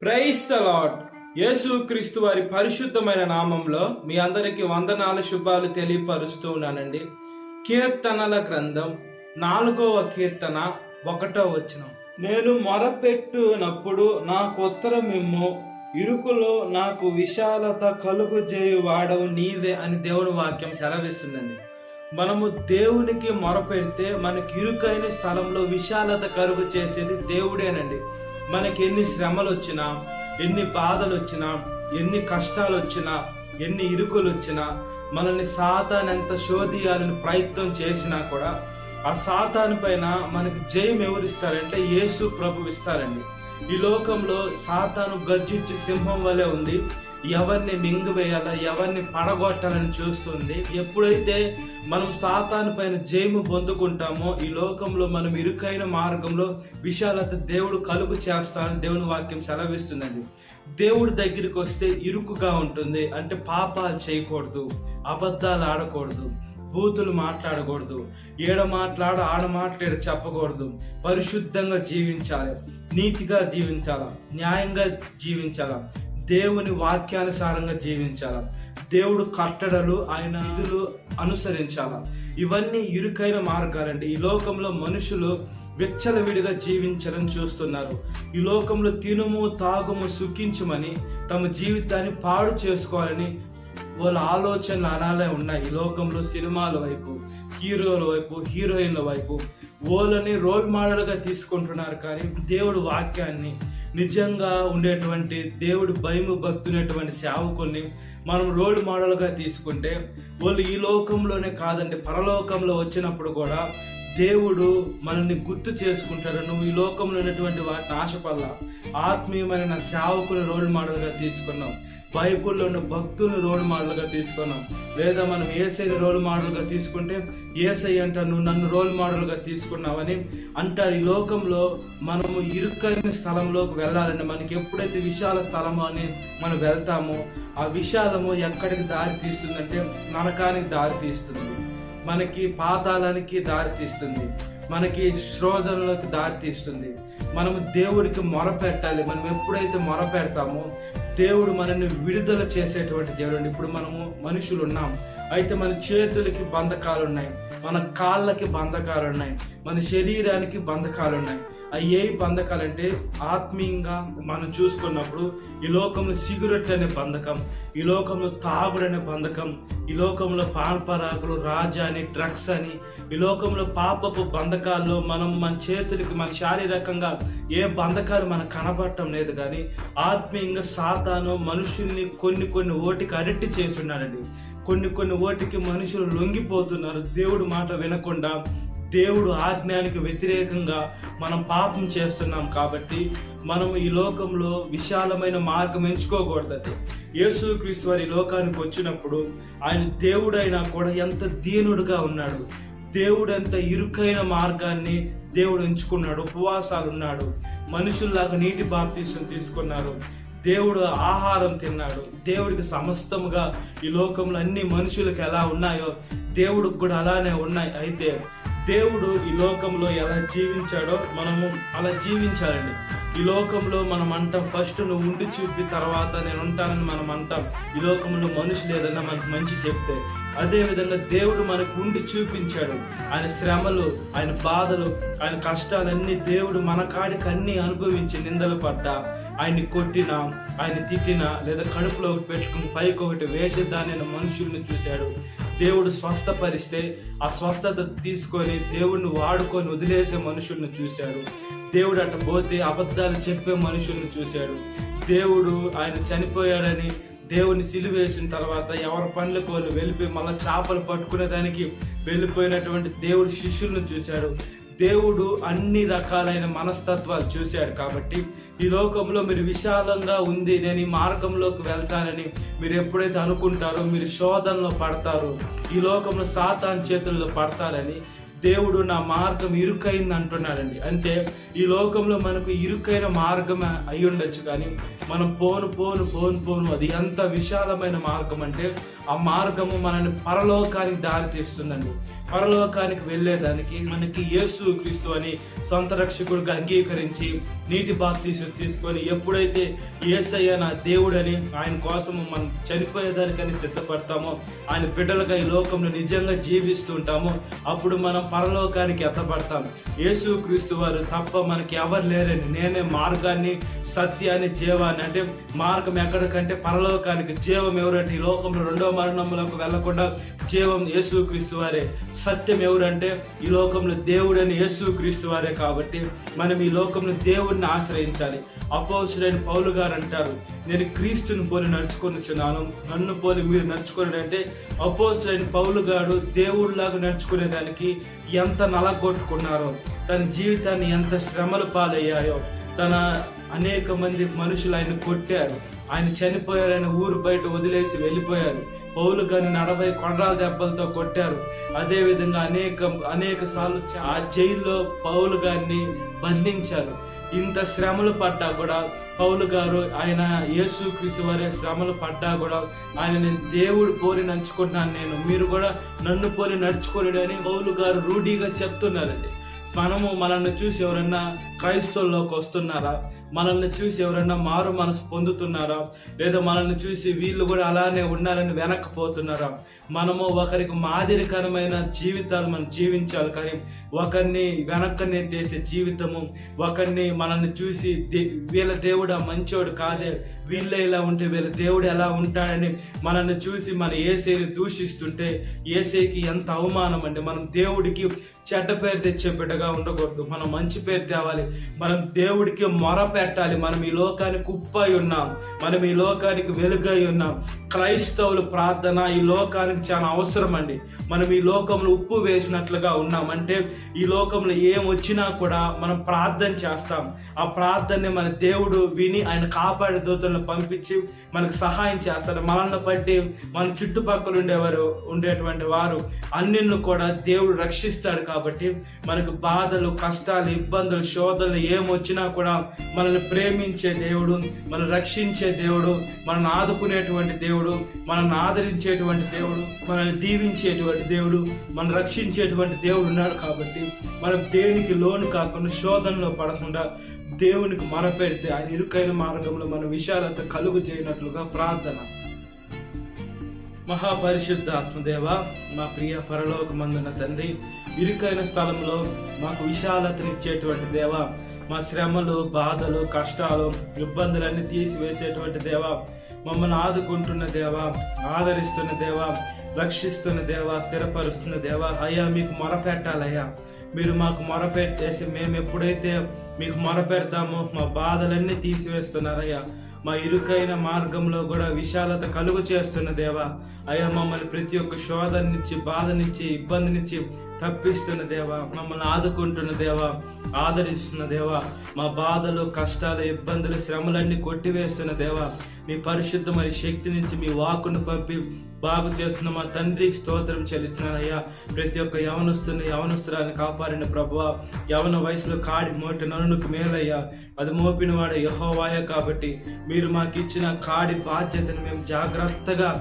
Praise the lord. యేసు క్రీస్తు వారి పరిశుద్ధమైన నామంలో మీ అందరికీ వందనాలు శుభాలు తెలియపరుస్తూ ఉన్నానండి. కీర్తనల గ్రంథం 4వ కీర్తన 1వ వచనం. నేను మొరపెట్టునప్పుడు నాకు ఉత్తరమిమ్ము, ఇరుకులో నాకు విశాలత కలుగు చేయు వాడవు నీవే అని దేవుని వాక్యం సెలవిస్తుందండి. మనము దేవునికి మొరపెడితే మనకి ఇరుకైన స్థలంలో విశాలత కలుగు చేసేది దేవుడేనండి. మనకి ఎన్ని శ్రమలు వచ్చినా, ఎన్ని బాధలు వచ్చినా, ఎన్ని కష్టాలు వచ్చినా, ఎన్ని ఇరుకులు వచ్చినా, మనల్ని సాతాను ఎంత శోధియాలని ప్రయత్నం చేసినా కూడా ఆ సాతాను పైన మనకి జయం ఎవరిస్తారంటే యేసు ప్రభు ఇస్తారండి. ఈ లోకంలో సాతాను గర్జించి సింహం వలె ఉంది. ఎవరిని మింగివేయాలా, ఎవరిని పడగొట్టాలని చూస్తుంది. ఎప్పుడైతే మనం సాతాను పైన జయము పొందుకుంటామో ఈ లోకంలో మనం ఇరుకైన మార్గంలో విశాలత దేవుడు కలుగు చేస్తానని దేవుని వాక్యం సెలవిస్తుందండి. దేవుడి దగ్గరికి వస్తే ఇరుకుగా ఉంటుంది. అంటే పాపాలు చేయకూడదు, అబద్ధాలు ఆడకూడదు, బూతులు మాట్లాడకూడదు, ఏడ మాటలు చెప్పకూడదు, పరిశుద్ధంగా జీవించాలి, నీతిగా జీవించాలా, న్యాయంగా జీవించాలా, దేవుని వాక్యానుసారంగా జీవించాలా, దేవుడు కట్టడలు ఆయన విధులు అనుసరించాలా. ఇవన్నీ ఇరుకైన మార్గాలండి. ఈ లోకంలో మనుషులు విచ్చలవిడిగా జీవించాలని చూస్తున్నారు. ఈ లోకంలో తినుము తాగుము సుఖించమని తమ జీవితాన్ని పాడు చేసుకోవాలని వాళ్ళ ఆలోచనలు అలానే ఉన్నాయి. ఈ లోకంలో సినిమాల వైపు, హీరోల వైపు, హీరోయిన్ల వైపు వాళ్ళని రోల్ మోడల్గా తీసుకుంటున్నారు. కానీ దేవుడు వాక్యాన్ని, నిజంగా ఉండేటువంటి దేవుడు భయము భక్తునేటువంటి సేవకుల్ని మనం రోల్ మోడల్గా తీసుకుంటే వాళ్ళు ఈ లోకంలోనే కాదండి, పరలోకంలో వచ్చినప్పుడు కూడా దేవుడు మనల్ని గుర్తు చేసుకుంటాడు. నువ్వు ఈ లోకంలో ఉన్నటువంటి వాటిని ఆశపడలా, ఆత్మీయమైన నా సేవకుని రోల్ మోడల్గా తీసుకున్నావు, బైబుల్లో ఉన్న భక్తులను రోల్ మోడల్గా తీసుకున్నాం. లేదా మనం ఏసైని రోల్ మోడల్గా తీసుకుంటే ఏసై అంటారు నువ్వు నన్ను రోల్ మోడల్గా తీసుకున్నావని అంటారు. ఈ లోకంలో మనము ఇరుకైన స్థలంలోకి వెళ్ళాలండి. మనకి ఎప్పుడైతే విశాల స్థలము అని మనం వెళ్తామో ఆ విశాలము ఎక్కడికి దారి తీస్తుందంటే నరకానికి దారి తీస్తుంది, మనకి పాతాళానికి దారి తీస్తుంది, మనకి శోధనలోకి దారి తీస్తుంది. మనము దేవుడికి మొరపెట్టాలి. మనం ఎప్పుడైతే మొరపెడతామో దేవుడు మనల్ని విడుదల చేసేటువంటి దేవుడు. ఇప్పుడు మనము మనుషులు ఉన్నాం, అయితే మన చేతులకి బంధకాలు ఉన్నాయి, మన కాళ్ళకి బంధకాలు ఉన్నాయి, మన శరీరానికి బంధకాలు ఉన్నాయి. అయ్యే బంధకాలు అంటే ఆత్మీయంగా మనం చూసుకున్నప్పుడు ఈ లోకంలో సిగరెట్ అనే బంధకం, ఈ లోకంలో తాగుడు అనే బంధకం, ఈ లోకంలో పాన్పరాకులు, రాజా అని, డ్రగ్స్ అని, ఈ లోకంలో పాపపు బంధకాల్లో మనం మన చేతులకి, మన శారీరకంగా ఏ బంధకాలు మనకు కనబడటం లేదు. కానీ ఆత్మీయంగా సాతాను మనుషుల్ని కొన్ని ఓటికి అరెట్టి చేస్తున్నాడండి. కొన్ని ఓటికి మనుషులు లొంగిపోతున్నారు. దేవుడు మాట వినకుండా దేవుడు ఆజ్ఞానికి వ్యతిరేకంగా మనం పాపం చేస్తున్నాం. కాబట్టి మనం ఈ లోకంలో విశాలమైన మార్గం ఎంచుకోకూడదు. యేసు క్రీస్తు వారి లోకానికి వచ్చినప్పుడు ఆయన దేవుడైనా కూడా ఎంత దీనుడుగా ఉన్నాడు. దేవుడు ఎంత ఇరుకైన మార్గాన్ని దేవుడు ఎంచుకున్నాడు. ఉపవాసాలు ఉన్నాడు, మనుషుల్లాగా నీటి బాప్తీసం తీసుకున్నారు, దేవుడు ఆహారం తిన్నాడు. దేవుడికి సమస్తముగా ఈ లోకంలో అన్ని మనుషులకు ఎలా ఉన్నాయో దేవుడికి కూడా అలానే ఉన్నాయి. అయితే దేవుడు ఈ లోకంలో ఎలా జీవించాడో మనము అలా జీవించాలండి. ఈ లోకంలో మనం అంటాం ఫస్ట్ నువ్వు ఉండి చూపి తర్వాత నేను ఉంటానని మనం అంటాం. ఈ లోకంలో మనుషులు ఏదన్నా మనకు మంచి చెప్తే, అదేవిధంగా దేవుడు మనకు ఉండి చూపించాడు. ఆయన శ్రమలు, ఆయన బాధలు, ఆయన కష్టాలన్నీ దేవుడు మన కాడికి అన్నీ అనుభవించి నిందలు పడ్డా, ఆయన్ని కొట్టినా, ఆయన తిట్టినా, లేదా కడుపులో ఒకటి పెట్టుకుని పైకి ఒకటి వేసేదాన్ని మనుషుల్ని చూశాడు. దేవుడు స్వస్థపరిస్తే ఆ స్వస్థత తీసుకొని దేవుడిని వాడుకొని వదిలేసే మనుషుల్ని చూశాడు. దేవుడు అట్ట పోతే అబద్ధాలు చెప్పే మనుషుల్ని చూశాడు. దేవుడు ఆయన చనిపోయాడని దేవుని సిలువేసిన తర్వాత ఎవరి పనులకు వాళ్ళు వెళ్ళిపోయి మళ్ళీ చేపలు పట్టుకునేదానికి వెళ్ళిపోయినటువంటి దేవుడు శిష్యులను చూశాడు. దేవుడు అన్ని రకాలైన మనస్తత్వాలు చూశాడు. కాబట్టి ఈ లోకంలో మీరు విశాలంగా ఉంది, నేను ఈ మార్గంలోకి వెళ్తానని మీరు ఎప్పుడైతే అనుకుంటారో మీరు శోధనలో పడతారు, ఈ లోకంలో సాతాను చేతుల్లో పడతారని దేవుడు నా మార్గం ఇరుకైంది అంటున్నాడండి. అంటే ఈ లోకంలో మనకు ఇరుకైన మార్గం అయి ఉండొచ్చు, కానీ మనం పోను అది ఎంత విశాలమైన మార్గం అంటే ఆ మార్గము మనల్ని పరలోకానికి దారి తీస్తుందండి. పరలోకానికి వెళ్ళేదానికి మనకి యేసు క్రీస్తు అని సొంత రక్షకుడిగా అంగీకరించి నీటి బాప్తీసం తీసుకొని ఎప్పుడైతే యేసయ్య నా దేవుడని ఆయన కోసం మనం చనిపోయేదానికని సిద్ధపడతామో, ఆయన బిడ్డలుగా ఈ లోకంలో నిజంగా జీవిస్తుంటామో అప్పుడు మనం పరలోకానికి ఎత్తపడతాం. యేసు క్రీస్తు వారు తప్ప మనకి ఎవరు లేరని, నేనే మార్గాన్ని సత్యాన్ని జీవాన్ని, అంటే మార్గం ఎక్కడికంటే పరలోకానికి, జీవం ఎవరంటే ఈ లోకంలో రెండో మరణంలోకి వెళ్లకుండా జీవం యేసు క్రీస్తు వారే, సత్యం ఎవరంటే ఈ లోకంలో దేవుడని యేసు క్రీస్తు వారే. కాబట్టి మనం ఈ లోకంలో దేవుడిని ఆశ్రయించాలి. అపోస్తలుడైన పౌలు గారు అంటారు, నేను క్రీస్తుని పోలి నడుచుకొనిచున్నాను, నన్ను పోలి మీరు నడుచుకోండి. అంటే అపోస్తలుడైన పౌలు గారు దేవుడిలాగా నడుచుకునేదానికి ఎంత నలగొట్టుకున్నారో, తన జీవితాన్ని ఎంత శ్రమలు పాలయ్యాయో, తన అనేక మంది మనుషులు ఆయన కొట్టారు, ఆయన చనిపోయారు, ఆయన ఊరు బయట వదిలేసి వెళ్ళిపోయారు. పౌలు గారిని 40 కొండరాల దెబ్బలతో కొట్టారు. అదేవిధంగా అనేక సార్లు ఆ జైల్లో పౌలు గారిని బంధించారు. ఇంత శ్రమలు పడ్డా కూడా పౌలు గారు, ఆయన యేసు క్రీస్తు వారి శ్రమలు పడ్డా కూడా ఆయన, నేను దేవుడు పోలి నడుచుకుంటున్నాను, నేను మీరు కూడా నన్ను పోలి నడుచుకోలేడు అని పౌలు గారు రూఢీగా చెప్తున్నారండి. మనల్ని చూసి ఎవరన్నా క్రైస్తవుల్లోకి వస్తున్నారా? మనల్ని చూసి ఎవరన్నా మారు మనసు పొందుతున్నారా? లేదా మనల్ని చూసి వీళ్ళు కూడా అలానే ఉండాలని వెనక్కిపోతున్నారా? మనము ఒకరికి మాదిరికరమైన జీవితాలు మనం జీవించాలి, కానీ ఒకరిని వెనక్కి నెట్టేసే జీవితము, ఒకరిని మనల్ని చూసి వీళ్ళ దేవుడు మంచోడు కాదే, వీళ్ళే ఇలా ఉంటే వీళ్ళ దేవుడు ఎలా ఉంటాడని మనల్ని చూసి మన యేసయ్యని దూషిస్తుంటే యేసయ్యకి ఎంత అవమానం అండి. మనం దేవుడికి చెడ్డ పేరు తెచ్చే బిడ్డగా ఉండకూడదు, మనం మంచి పేరు తేవాలి, మనం దేవుడికి మొర పెట్టాలి. మనం ఈ లోకానికి ఉప్పై ఉన్నాం, మనం ఈ లోకానికి వెలుగై ఉన్నాం. క్రైస్తవులు ప్రార్థన ఈ లోకానికి చాలా అవసరం అండి. మనం ఈ లోకంలో ఉప్పు వేసినట్లుగా ఉన్నాం, అంటే ఈ లోకంలో ఏం వచ్చినా కూడా మనం ప్రార్థన చేస్తాం. ఆ ప్రార్థనని మన దేవుడు విని ఆయన కాపాడే దూతలను పంపించి మనకు సహాయం చేస్తారు. మనల్ని బట్టి మన చుట్టుపక్కల ఉండేటువంటి వారు అన్నిళ్ళు కూడా దేవుడు రక్షిస్తాడు. కాబట్టి మనకు బాధలు, కష్టాలు, ఇబ్బందులు, శోధనలు ఏమొచ్చినా కూడా మనల్ని ప్రేమించే దేవుడు, మనం రక్షించే దేవుడు, మనల్ని ఆదుకునేటువంటి దేవుడు, మనల్ని ఆదరించేటువంటి దేవుడు, మనల్ని దీవించేటువంటి దేవుడు, మనం రక్షించేటువంటి దేవుడు ఉన్నాడు. కాబట్టి మనం దేనికి లోను కాకుండా శోధనలో పడకుండా దేవునికి మొరపెడితే ఆయన ఇరుకైన మార్గంలో మన విశాలత కలుగు చేయనట్లుగా ప్రార్థన. మహాపరిశుద్ధ ఆత్మదేవ, మా ప్రియ పరలోకమందున తండ్రి, ఇరుకైన స్థలంలో మాకు విశాలతనిచ్చేటువంటి దేవ, మా శ్రమలు, బాధలు, కష్టాలు, ఇబ్బందులన్నీ తీసివేసేటువంటి దేవ, మమ్మల్ని ఆదుకుంటున్న దేవ, ఆదరిస్తున్న దేవ, రక్షిస్తున్న దేవ, స్థిరపరుస్తున్న దేవ, అయ్యా మీకు మొరపెట్టాలయ్యా. మీరు మాకు మొరపెట్టేసి మేము ఎప్పుడైతే మీకు మొరపెడతామో మా బాధలన్నీ తీసివేస్తున్నారయ్యా. మా ఇరుకైన మార్గంలో కూడా విశాలత కలుగు చేస్తున్న దేవా, అయ్యా మమ్మల్ని ప్రతి ఒక్క శోధనిచ్చి, బాధనిచ్చి, ఇబ్బందినిచ్చి తప్పిస్తున్న దేవా, మమ్మల్ని ఆదుకుంటున్న దేవా, ఆదరిస్తున్న దేవా, మా బాధలు, కష్టాలు, ఇబ్బందులు, శ్రమలన్నీ కొట్టివేస్తున్న దేవా, మీ పరిశుద్ధమైన శక్తి నుంచి మీ వాక్కును పంపి బాగు చేస్తున్న మా తండ్రి స్తోత్రం చెల్లిస్తున్నానయ్యా. ప్రతి ఒక్క యవనస్తురాన్ని కాపాడిన ప్రభువా, యవన వయసులో కాడి మోటి నరునికి మేలయ్యా, అది మోపిన వాడు యెహోవాయే. కాబట్టి మీరు మాకు ఇచ్చిన కాడి బాధ్యతను మేము జాగ్రత్తగా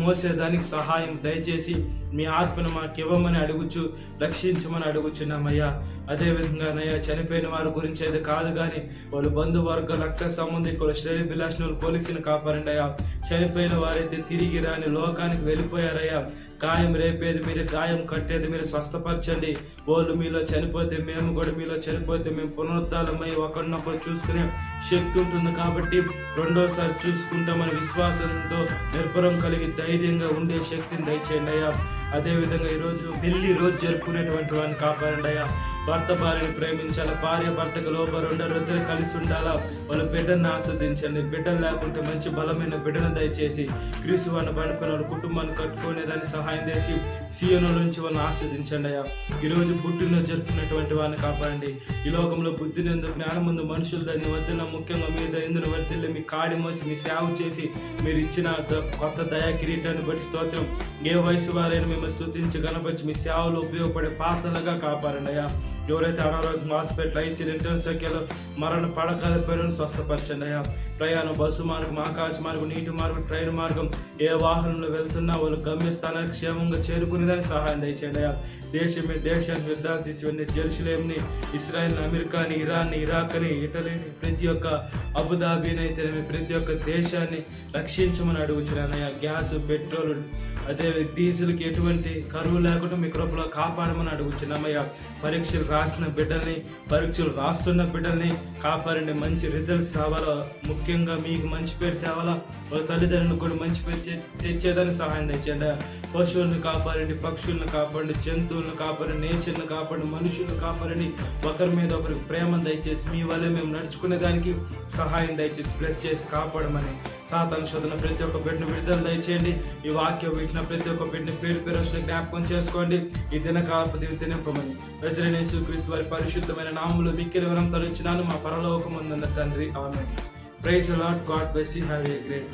మోసేదానికి సహాయం దయచేసి మీ ఆత్మను మాకు ఇవ్వమని అడుగుచు, రక్షించమని అడుగుచున్నామయ్యా. అదేవిధంగానయ్యా, చనిపోయిన వారి గురించి అయితే కాదు కానీ వాళ్ళు బంధువర్గ, రక్త సంబంధికులు, శ్రేయభిలాషులు పోలీసుని కాపాడండి అయ్యా. చనిపోయిన వారైతే తిరిగి రాని లోకానికి వెళ్ళిపోయారయ్యా. గాయం రేపేది మీరే, గాయం కట్టేది మీరు, స్వస్థపరచండి. వాళ్ళు మీలో చనిపోతే మేము కూడా మీలో చనిపోతే మేము పునరుద్ధానమై ఒకరినొకరు చూసుకునే శక్తి ఉంటుంది. కాబట్టి రెండోసారి చూసుకుంటామని విశ్వాసంతో నిర్భరం కలిగి ధైర్యంగా ఉండే శక్తిని దయచేయండి అయ్యా. అదేవిధంగా ఈరోజు పెళ్లి రోజు జరుపుకునేటువంటి వాడిని కాపాడండి అయ్యా. భర్త భార్యను ప్రేమించాలా, భార్య భర్తకు లోబడి ఉండాలి, ఇద్దరు కలిసి ఉండాలా. వాళ్ళ బిడ్డను ఆస్వాదించండి. బిడ్డలు లేకుంటే మంచి బలమైన బిడ్డను దయచేసి క్రీస్తు వారిని పడిపోయిన కుటుంబాన్ని కట్టుకునేదాన్ని సహాయం చేసి సీఎంల నుంచి వాళ్ళని ఆస్వాదించండి అయ్యా. ఈరోజు పుట్టినరోజు జరుపుకున్నటువంటి వారిని కాపాడండి. ఈ లోకంలో బుద్ధినందు, జ్ఞానముందు మనుషులు దాన్ని వద్దున, ముఖ్యంగా మీద ఎందుకు వర్తిల్లి మీ కాడి మోసి మీ సేవ చేసి మీరు ఇచ్చిన కొత్త దయా కిరీటాన్ని బట్టి స్తోత్రం. ఏ వయసు వారైనా మేము స్తుతించి గణపరిచి మీ సేవలు ఉపయోగపడే పాత్రలుగా కాపాడండి అయ్యా. ఎవరైతే అనారోగ్యం హాస్పిటల్ ఐసీ రెంటల్ సంఖ్యలో మరణ పడకల పేరును స్వస్థపరచండి అయ్యా. ప్రయాణం బస్సు మార్గం, ఆకాశ మార్గం, నీటి మార్గం, ట్రైన్ మార్గం ఏ వాహనంలో వెళ్తున్నా వాళ్ళు గమ్యస్థానానికి క్షేమంగా చేరుకునేదానికి సహాయం దయచేయండి అయ్యా. దేశాన్ని యుద్ధాలు తీసివన్నీ జెరూసలేంని, ఇస్రాయల్, అమెరికాని, ఇరాన్ని, ఇరాక్ని, ఇటలీని, ప్రతి ఒక్క అబుదాబీని అయితే ప్రతి ఒక్క దేశాన్ని రక్షించమని అడుగుతున్నానయ్యా. గ్యాస్, పెట్రోల్, అదే డీజిల్కి ఎటువంటి కరువు లేకుండా మీ కృపలో కాపాడమని అడుగుతున్నామయ్యా. పరీక్షలు రాసిన బిడ్డల్ని, పరీక్షలు రాస్తున్న బిడ్డల్ని కాపాడండి. మంచి రిజల్ట్స్ రావాలా, ముఖ్యంగా మీకు మంచి పేరు తేవాలా, వాళ్ళ తల్లిదండ్రులకు కూడా మంచి పేరు తెచ్చేదానికి సహాయం తెచ్చండి. పశువులను కాపాడండి, పక్షులను కాపాడండి, జంతువులను కాపాడండి, నేచర్ను కాపాడండి, మనుషులను కాపాడండి. ఒకరి మీద ఒకరికి ప్రేమను దయచేసి మీ వల్లే మేము నడుచుకునే దానికి సహాయం దయచేసి బ్లెస్ చేసి కాపాడమని, సాతాను శోధన ప్రతి ఒక్క బిడ్డను విడుదల దయచేయండి. ఈ వాక్యం వింటున్న ప్రతి ఒక్క బిడ్డని పేరు జ్ఞాపకం చేసుకోండి. ఈ దినకాలపు తినింపమని ప్రజలైన యేసుక్రీస్తు వారి పరిశుద్ధమైన నామములో మిక్కిలి వరం తలచున్నాను మా పరలోకమందున్న తండ్రి. Amen. Praise the Lord. God bless you. Have a great